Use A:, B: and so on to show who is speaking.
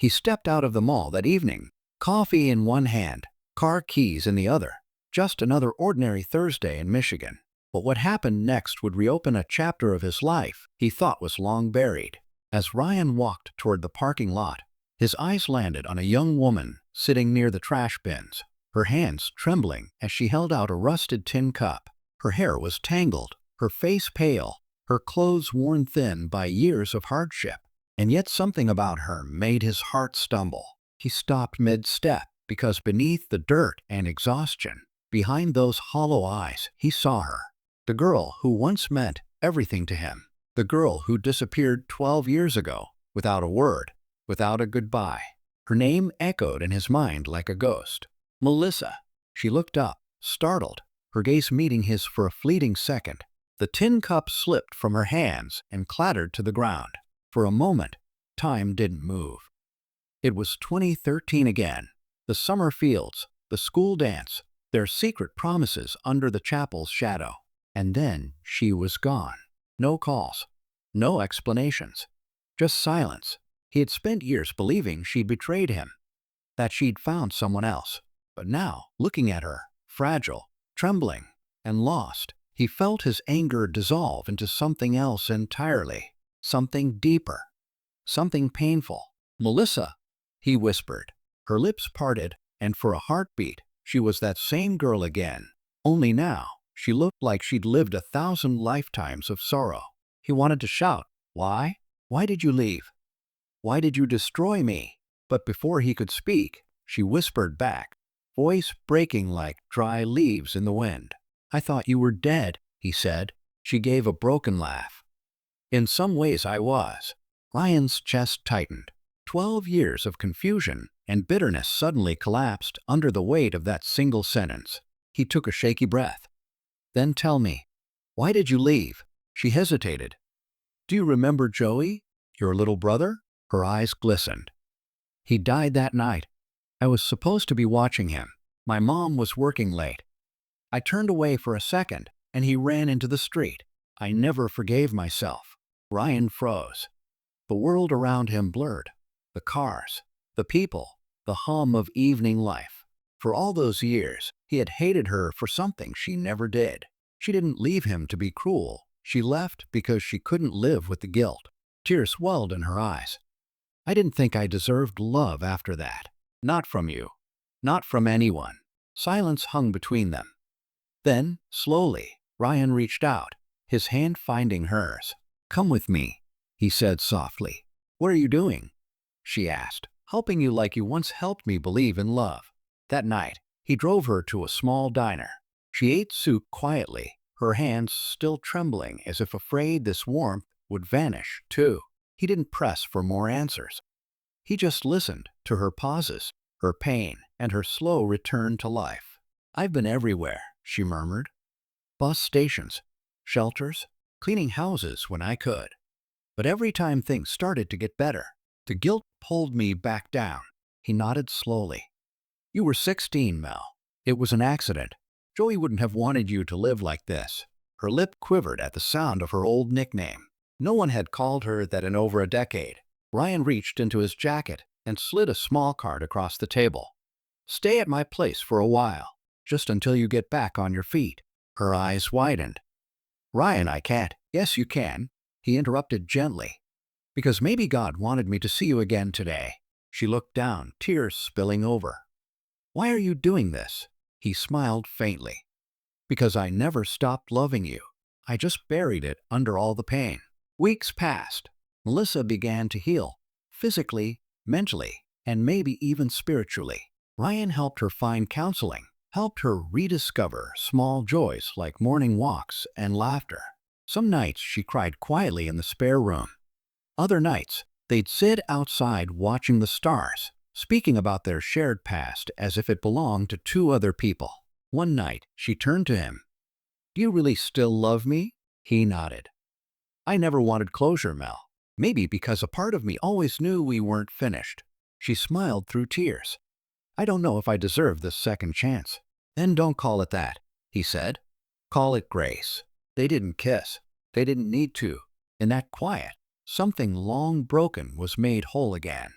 A: He stepped out of the mall that evening, coffee in one hand, car keys in the other. Just another ordinary Thursday in Michigan. But what happened next would reopen a chapter of his life he thought was long buried. As Ryan walked toward the parking lot, his eyes landed on a young woman sitting near the trash bins, her hands trembling as she held out a rusted tin cup. Her hair was tangled, her face pale, her clothes worn thin by years of hardship. And yet something about her made his heart stumble. He stopped mid-step because beneath the dirt and exhaustion, behind those hollow eyes, he saw her. The girl who once meant everything to him. The girl who disappeared 12 years ago, without a word, without a goodbye. Her name echoed in his mind like a ghost. Melissa. She looked up, startled, her gaze meeting his for a fleeting second. The tin cup slipped from her hands and clattered to the ground. For a moment, time didn't move. It was 2013 again. The summer fields, the school dance, their secret promises under the chapel's shadow. And then she was gone. No calls, no explanations, just silence. He had spent years believing she'd betrayed him, that she'd found someone else. But now, looking at her, fragile, trembling, and lost, he felt his anger dissolve into something else entirely, something deeper, something painful. "Melissa," he whispered. Her lips parted, and for a heartbeat, she was that same girl again. Only now, she looked like she'd lived 1,000 lifetimes of sorrow. He wanted to shout, "Why? Why did you leave? Why did you destroy me?" But before he could speak, she whispered back, voice breaking like dry leaves in the wind. "I thought you were dead," he said. She gave a broken laugh. "In some ways I was." Ryan's chest tightened. 12 years of confusion and bitterness suddenly collapsed under the weight of that single sentence. He took a shaky breath. "Then tell me, why did you leave?" She hesitated. "Do you remember Joey, your little brother?" Her eyes glistened. "He died that night. I was supposed to be watching him. My mom was working late. I turned away for a second, and he ran into the street. I never forgave myself." Ryan froze. The world around him blurred. The cars, the people, the hum of evening life. For all those years, he had hated her for something she never did. She didn't leave him to be cruel. She left because she couldn't live with the guilt. Tears welled in her eyes. "I didn't think I deserved love after that. Not from you. Not from anyone." Silence hung between them. Then, slowly, Ryan reached out, his hand finding hers. "Come with me," he said softly. "What are you doing?" she asked. "Helping you like you once helped me believe in love." That night, he drove her to a small diner. She ate soup quietly, her hands still trembling as if afraid this warmth would vanish, too. He didn't press for more answers. He just listened to her pauses, her pain, and her slow return to life. "I've been everywhere," she murmured. "Bus stations, shelters, cleaning houses when I could. But every time things started to get better, the guilt pulled me back down." He nodded slowly. "You were 16, Mel. It was an accident. Joey wouldn't have wanted you to live like this." Her lip quivered at the sound of her old nickname. No one had called her that in over a decade. Ryan reached into his jacket and slid a small card across the table. "Stay at my place for a while, just until you get back on your feet." Her eyes widened. "Ryan, I can't." "Yes, you can," he interrupted gently. "Because maybe God wanted me to see you again today." She looked down, tears spilling over. "Why are you doing this?" He smiled faintly. "Because I never stopped loving you. I just buried it under all the pain." Weeks passed. Melissa began to heal, physically, mentally, and maybe even spiritually. Ryan helped her find counseling, helped her rediscover small joys like morning walks and laughter. Some nights she cried quietly in the spare room. Other nights, they'd sit outside watching the stars, speaking about their shared past as if it belonged to two other people. One night, she turned to him. "Do you really still love me?" He nodded. "I never wanted closure, Mel. Maybe because a part of me always knew we weren't finished." She smiled through tears. "I don't know if I deserve this second chance." "Then don't call it that," he said. "Call it grace." They didn't kiss. They didn't need to. In that quiet, something long broken was made whole again.